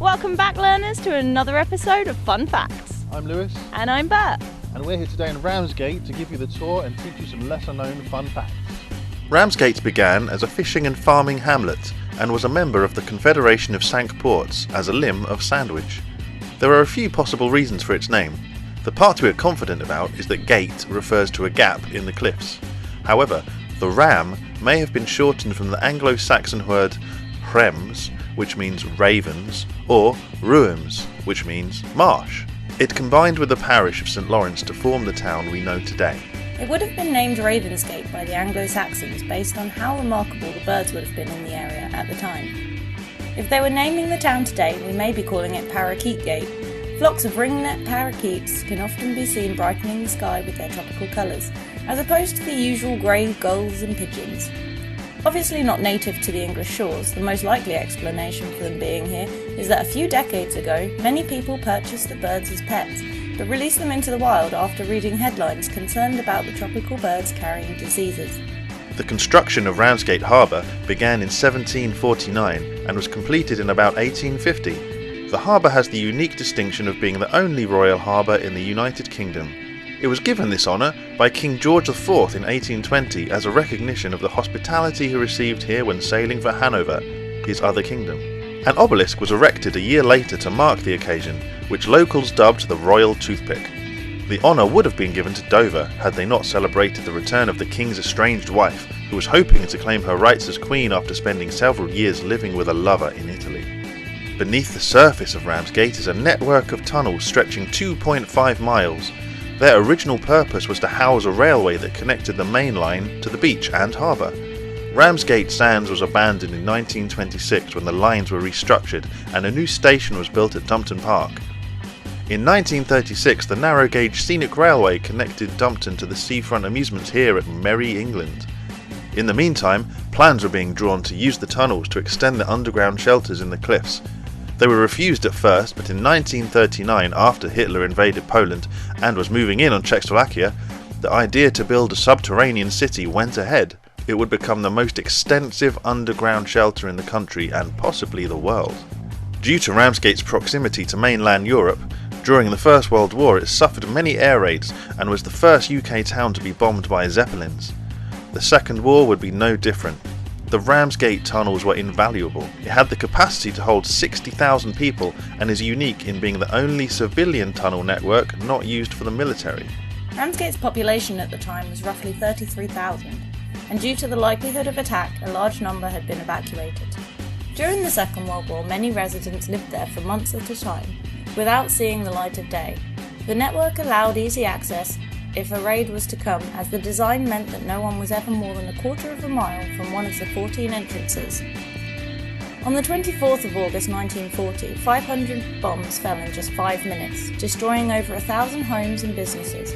Welcome back, learners, to another episode of Fun Facts. I'm Lewis. And I'm Bert. And we're here today in Ramsgate to give you the tour and teach you some lesser-known fun facts. Ramsgate began as a fishing and farming hamlet and was a member of the Confederation of Cinque Ports as a limb of Sandwich. There are a few possible reasons for its name. The part we are confident about is that gate refers to a gap in the cliffs. However, the ram may have been shortened from the Anglo-Saxon word hrems, which means ravens, or ruims, which means marsh. It combined with the parish of St Lawrence to form the town we know today. It would have been named Ravensgate by the Anglo-Saxons based on how remarkable the birds would have been in the area at the time. If they were naming the town today, we may be calling it Parakeetgate. Flocks of ringlet parakeets can often be seen brightening the sky with their tropical colours, as opposed to the usual grey gulls and pigeons. Obviously not native to the English shores, the most likely explanation for them being here is that a few decades ago, many people purchased the birds as pets, but released them into the wild after reading headlines concerned about the tropical birds carrying diseases. The construction of Ramsgate Harbour began in 1749 and was completed in about 1850. The harbour has the unique distinction of being the only royal harbour in the United Kingdom. It was given this honour by King George IV in 1820 as a recognition of the hospitality he received here when sailing for Hanover, his other kingdom. An obelisk was erected a year later to mark the occasion, which locals dubbed the Royal Toothpick. The honour would have been given to Dover had they not celebrated the return of the king's estranged wife, who was hoping to claim her rights as queen after spending several years living with a lover in Italy. Beneath the surface of Ramsgate is a network of tunnels stretching 2.5 miles. Their original purpose was to house a railway that connected the main line to the beach and harbour. Ramsgate Sands was abandoned in 1926 when the lines were restructured and a new station was built at Dumpton Park. In 1936, the narrow-gauge scenic railway connected Dumpton to the seafront amusements here at Merry England. In the meantime, plans were being drawn to use the tunnels to extend the underground shelters in the cliffs. They were refused at first, but in 1939, after Hitler invaded Poland and was moving in on Czechoslovakia, the idea to build a subterranean city went ahead. It would become the most extensive underground shelter in the country and possibly the world. Due to Ramsgate's proximity to mainland Europe, during the First World War it suffered many air raids and was the first UK town to be bombed by Zeppelins. The Second War would be no different. The Ramsgate tunnels were invaluable. It had the capacity to hold 60,000 people and is unique in being the only civilian tunnel network not used for the military. Ramsgate's population at the time was roughly 33,000, and due to the likelihood of attack, a large number had been evacuated. During the Second World War, many residents lived there for months at a time, without seeing the light of day. The network allowed easy access if a raid was to come, as the design meant that no one was ever more than a quarter of a mile from one of the 14 entrances. On the 24th of August 1940, 500 bombs fell in just 5 minutes, destroying over 1,000 homes and businesses.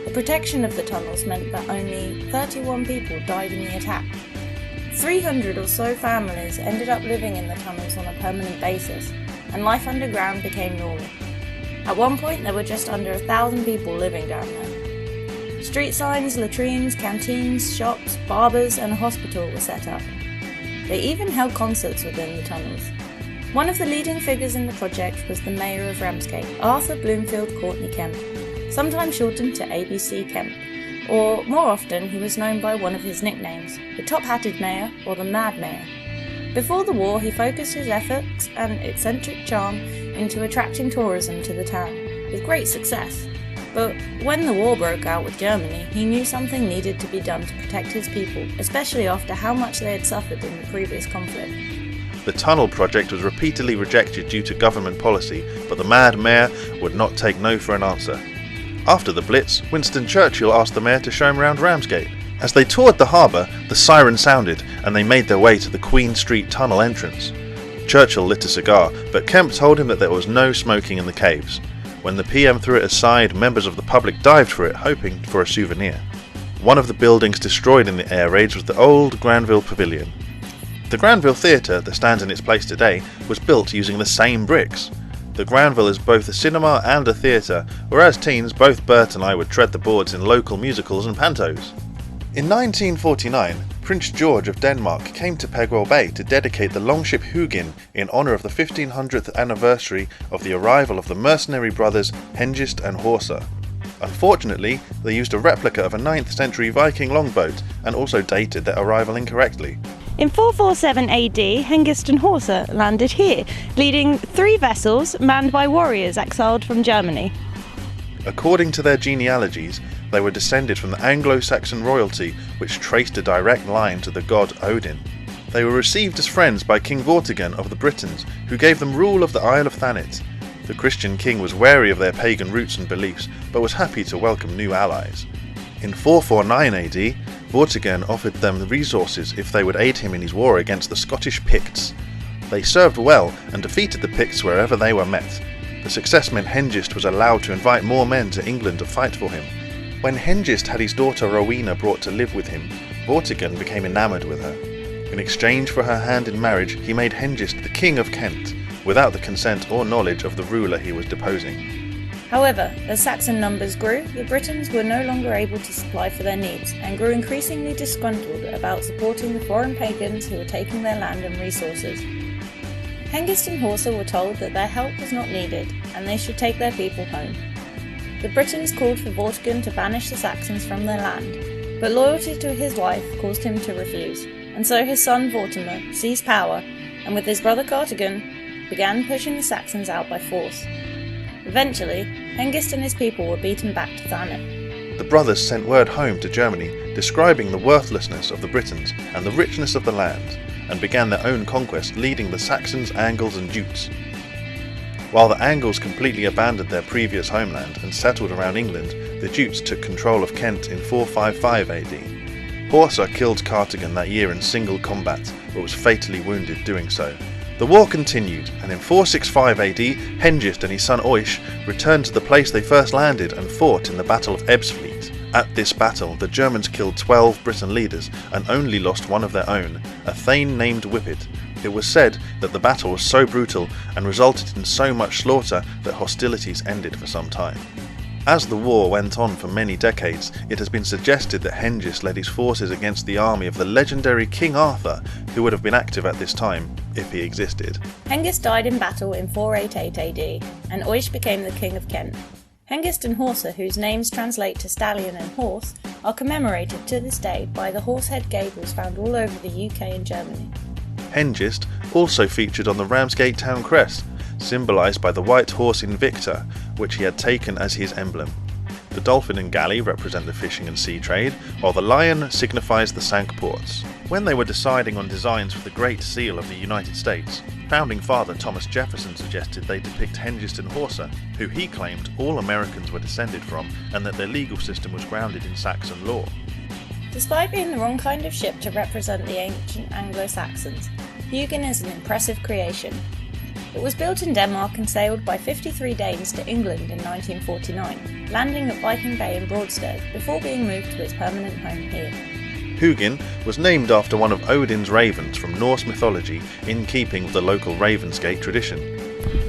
The protection of the tunnels meant that only 31 people died in the attack. 300 or so families ended up living in the tunnels on a permanent basis, and life underground became normal. At one point there were just under 1,000 people living down there. Street signs, latrines, canteens, shops, barbers and a hospital were set up. They even held concerts within the tunnels. One of the leading figures in the project was the mayor of Ramsgate, Arthur Bloomfield Courtney Kemp, sometimes shortened to ABC Kemp, or more often he was known by one of his nicknames, the Top-Hatted Mayor or the Mad Mayor. Before the war, he focused his efforts and eccentric charm into attracting tourism to the town, with great success. But when the war broke out with Germany, he knew something needed to be done to protect his people, especially after how much they had suffered in the previous conflict. The tunnel project was repeatedly rejected due to government policy, but the Mad Mayor would not take no for an answer. After the Blitz, Winston Churchill asked the mayor to show him around Ramsgate. As they toured the harbour, the siren sounded and they made their way to the Queen Street tunnel entrance. Churchill lit a cigar, but Kemp told him that there was no smoking in the caves. When the PM threw it aside, members of the public dived for it, hoping for a souvenir. One of the buildings destroyed in the air raids was the old Granville Pavilion. The Granville Theatre, that stands in its place today, was built using the same bricks. The Granville is both a cinema and a theatre, where as teens both Bert and I would tread the boards in local musicals and pantos. In 1949, Prince George of Denmark came to Pegwell Bay to dedicate the longship Hugin in honour of the 1500th anniversary of the arrival of the mercenary brothers Hengist and Horsa. Unfortunately, they used a replica of a 9th century Viking longboat and also dated their arrival incorrectly. In 447 AD, Hengist and Horsa landed here, leading 3 vessels manned by warriors exiled from Germany. According to their genealogies, they were descended from the Anglo-Saxon royalty, which traced a direct line to the god Odin. They were received as friends by King Vortigern of the Britons, who gave them rule of the Isle of Thanet. The Christian king was wary of their pagan roots and beliefs, but was happy to welcome new allies. In 449 AD, Vortigern offered them resources if they would aid him in his war against the Scottish Picts. They served well and defeated the Picts wherever they were met. The success meant Hengist was allowed to invite more men to England to fight for him. When Hengist had his daughter Rowena brought to live with him, Vortigern became enamoured with her. In exchange for her hand in marriage, he made Hengist the King of Kent, without the consent or knowledge of the ruler he was deposing. However, as Saxon numbers grew, the Britons were no longer able to supply for their needs and grew increasingly disgruntled about supporting the foreign pagans who were taking their land and resources. Hengist and Horsa were told that their help was not needed and they should take their people home. The Britons called for Vortigern to banish the Saxons from their land, but loyalty to his wife caused him to refuse, and so his son Vortimer seized power and with his brother Cartigan began pushing the Saxons out by force. Eventually, Hengist and his people were beaten back to Thanet. The brothers sent word home to Germany describing the worthlessness of the Britons and the richness of the land, and began their own conquest, leading the Saxons, Angles and Jutes. While the Angles completely abandoned their previous homeland and settled around England, the Jutes took control of Kent in 455 AD. Horsa killed Cartigan that year in single combat, but was fatally wounded doing so. The war continued, and in 465 AD, Hengist and his son Oisc returned to the place they first landed and fought in the Battle of Ebbsfleet. At this battle, the Germans killed 12 Briton leaders and only lost one of their own, a Thane named Whippet. It was said that the battle was so brutal and resulted in so much slaughter that hostilities ended for some time. As the war went on for many decades, it has been suggested that Hengist led his forces against the army of the legendary King Arthur, who would have been active at this time, if he existed. Hengist died in battle in 488 AD, and Oisc became the King of Kent. Hengist and Horsa, whose names translate to stallion and horse, are commemorated to this day by the horse-head gables found all over the UK and Germany. Hengist also featured on the Ramsgate town crest, symbolised by the white horse Invicta, which he had taken as his emblem. The dolphin and galley represent the fishing and sea trade, while the lion signifies the Cinque ports. When they were deciding on designs for the Great Seal of the United States, founding father Thomas Jefferson suggested they depict Hengist and Horsa, who he claimed all Americans were descended from and that their legal system was grounded in Saxon law. Despite being the wrong kind of ship to represent the ancient Anglo-Saxons, Hugin is an impressive creation. It was built in Denmark and sailed by 53 Danes to England in 1949, landing at Viking Bay in Broadstairs before being moved to its permanent home here. Hugin was named after one of Odin's ravens from Norse mythology, in keeping with the local Ravensgate tradition.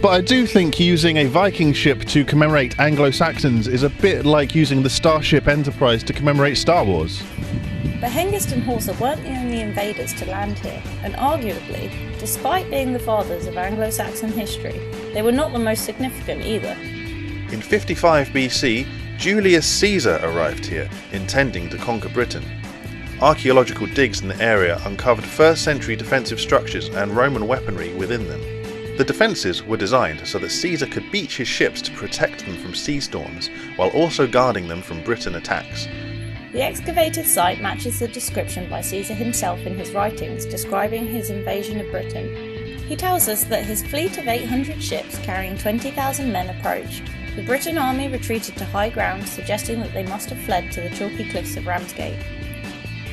But I do think using a Viking ship to commemorate Anglo-Saxons is a bit like using the Starship Enterprise to commemorate Star Wars. But Hengist and Horsa weren't the only invaders to land here, and arguably, despite being the fathers of Anglo-Saxon history, they were not the most significant either. In 55 BC, Julius Caesar arrived here, intending to conquer Britain. Archaeological digs in the area uncovered 1st century defensive structures and Roman weaponry within them. The defences were designed so that Caesar could beach his ships to protect them from sea storms, while also guarding them from Briton attacks. The excavated site matches the description by Caesar himself in his writings describing his invasion of Britain. He tells us that his fleet of 800 ships carrying 20,000 men approached. The Briton army retreated to high ground, suggesting that they must have fled to the chalky cliffs of Ramsgate.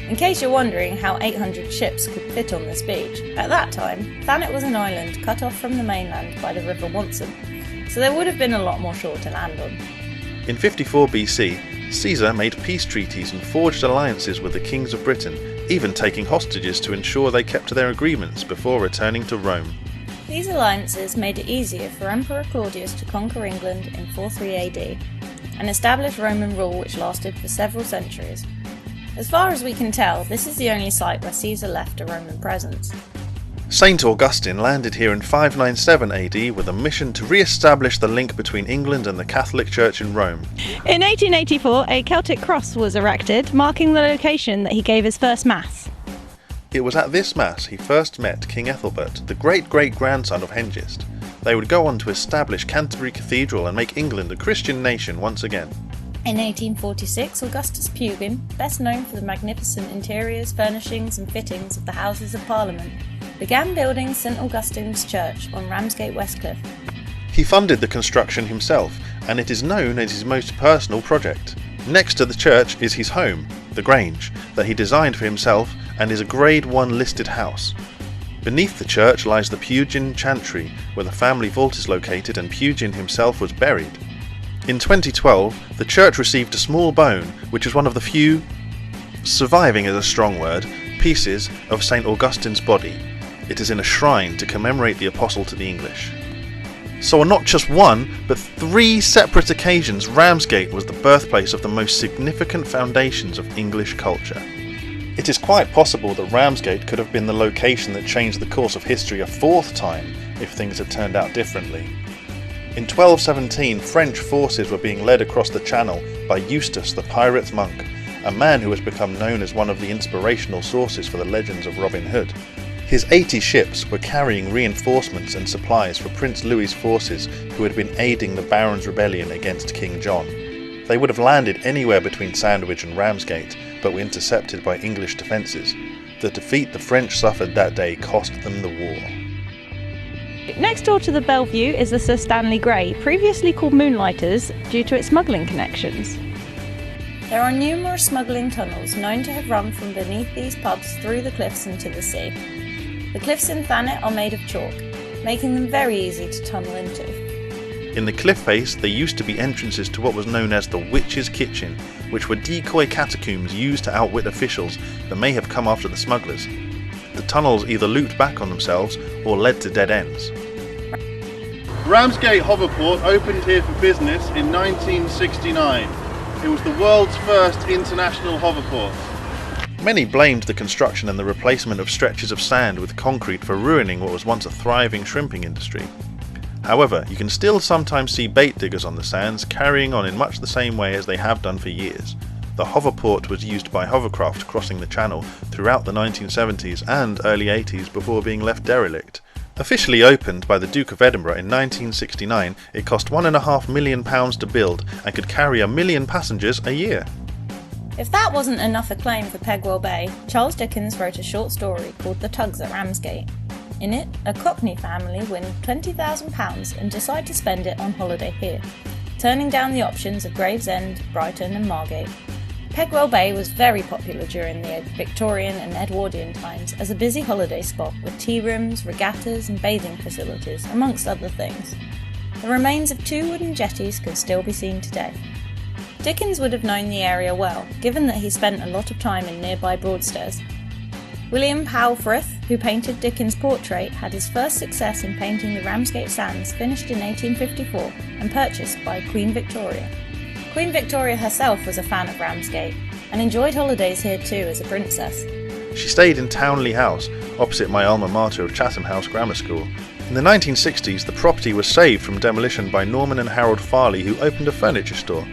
In case you're wondering how 800 ships could fit on this beach, at that time, Thanet was an island cut off from the mainland by the River Wantsum, so there would have been a lot more shore to land on. In 54 BC, Caesar made peace treaties and forged alliances with the kings of Britain, even taking hostages to ensure they kept to their agreements before returning to Rome. These alliances made it easier for Emperor Claudius to conquer England in 43 AD and establish Roman rule which lasted for several centuries. As far as we can tell, this is the only site where Caesar left a Roman presence. Saint Augustine landed here in 597 AD with a mission to re-establish the link between England and the Catholic Church in Rome. In 1884, a Celtic cross was erected, marking the location that he gave his first mass. It was at this mass he first met King Ethelbert, the great-great-grandson of Hengist. They would go on to establish Canterbury Cathedral and make England a Christian nation once again. In 1846, Augustus Hugin, best known for the magnificent interiors, furnishings and fittings of the Houses of Parliament, began building St Augustine's Church on Ramsgate Westcliff. He funded the construction himself, and it is known as his most personal project. Next to the church is his home, the Grange, that he designed for himself and is a Grade 1 listed house. Beneath the church lies the Hugin Chantry, where the family vault is located and Hugin himself was buried. In 2012, the church received a small bone, which is one of the few, surviving is a strong word, pieces of St Augustine's body. It is in a shrine to commemorate the apostle to the English. So on not just one, but 3 separate occasions, Ramsgate was the birthplace of the most significant foundations of English culture. It is quite possible that Ramsgate could have been the location that changed the course of history a 4th time if things had turned out differently. In 1217, French forces were being led across the Channel by Eustace the Pirate's Monk, a man who has become known as one of the inspirational sources for the legends of Robin Hood. His 80 ships were carrying reinforcements and supplies for Prince Louis's forces who had been aiding the Barons' rebellion against King John. They would have landed anywhere between Sandwich and Ramsgate, but were intercepted by English defences. The defeat the French suffered that day cost them the war. Next door to the Bellevue is the Sir Stanley Grey, previously called Moonlighters due to its smuggling connections. There are numerous smuggling tunnels known to have run from beneath these pubs through the cliffs into the sea. The cliffs in Thanet are made of chalk, making them very easy to tunnel into. In the cliff face there used to be entrances to what was known as the Witch's Kitchen, which were decoy catacombs used to outwit officials that may have come after the smugglers. The tunnels either looped back on themselves or led to dead ends. Ramsgate Hoverport opened here for business in 1969. It was the world's first international hoverport. Many blamed the construction and the replacement of stretches of sand with concrete for ruining what was once a thriving shrimping industry. However, you can still sometimes see bait diggers on the sands carrying on in much the same way as they have done for years. The hoverport was used by hovercraft crossing the Channel throughout the 1970s and early 80s before being left derelict. Officially opened by the Duke of Edinburgh in 1969, it cost £1.5 million to build and could carry 1 million passengers a year. If that wasn't enough acclaim for Pegwell Bay, Charles Dickens wrote a short story called The Tugs at Ramsgate. In it, a Cockney family win £20,000 and decide to spend it on holiday here, turning down the options of Gravesend, Brighton and Margate. Pegwell Bay was very popular during the Victorian and Edwardian times as a busy holiday spot with tea rooms, regattas and bathing facilities, amongst other things. The remains of 2 wooden jetties can still be seen today. Dickens would have known the area well, given that he spent a lot of time in nearby Broadstairs. William Powell Frith, who painted Dickens' portrait, had his first success in painting the Ramsgate Sands, finished in 1854 and purchased by Queen Victoria. Queen Victoria herself was a fan of Ramsgate and enjoyed holidays here too as a princess. She stayed in Townley House, opposite my alma mater of Chatham House Grammar School. In the 1960s, the property was saved from demolition by Norman and Harold Farley, who opened a furniture store.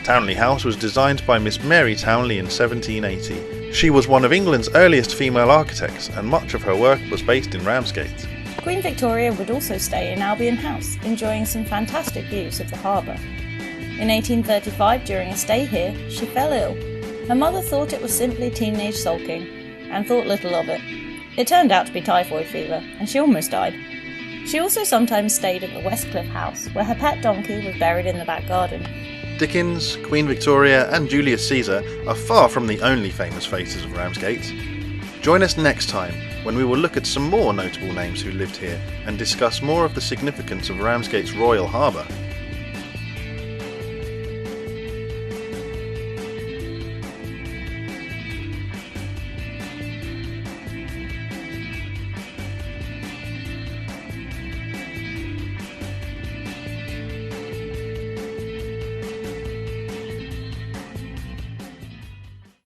Townley House was designed by Miss Mary Townley in 1780. She was one of England's earliest female architects, and much of her work was based in Ramsgate. Queen Victoria would also stay in Albion House, enjoying some fantastic views of the harbour. In 1835, during a stay here, she fell ill. Her mother thought it was simply teenage sulking, and thought little of it. It turned out to be typhoid fever, and she almost died. She also sometimes stayed at the Westcliff house, where her pet donkey was buried in the back garden. Dickens, Queen Victoria and Julius Caesar are far from the only famous faces of Ramsgate. Join us next time when we will look at some more notable names who lived here and discuss more of the significance of Ramsgate's Royal Harbour.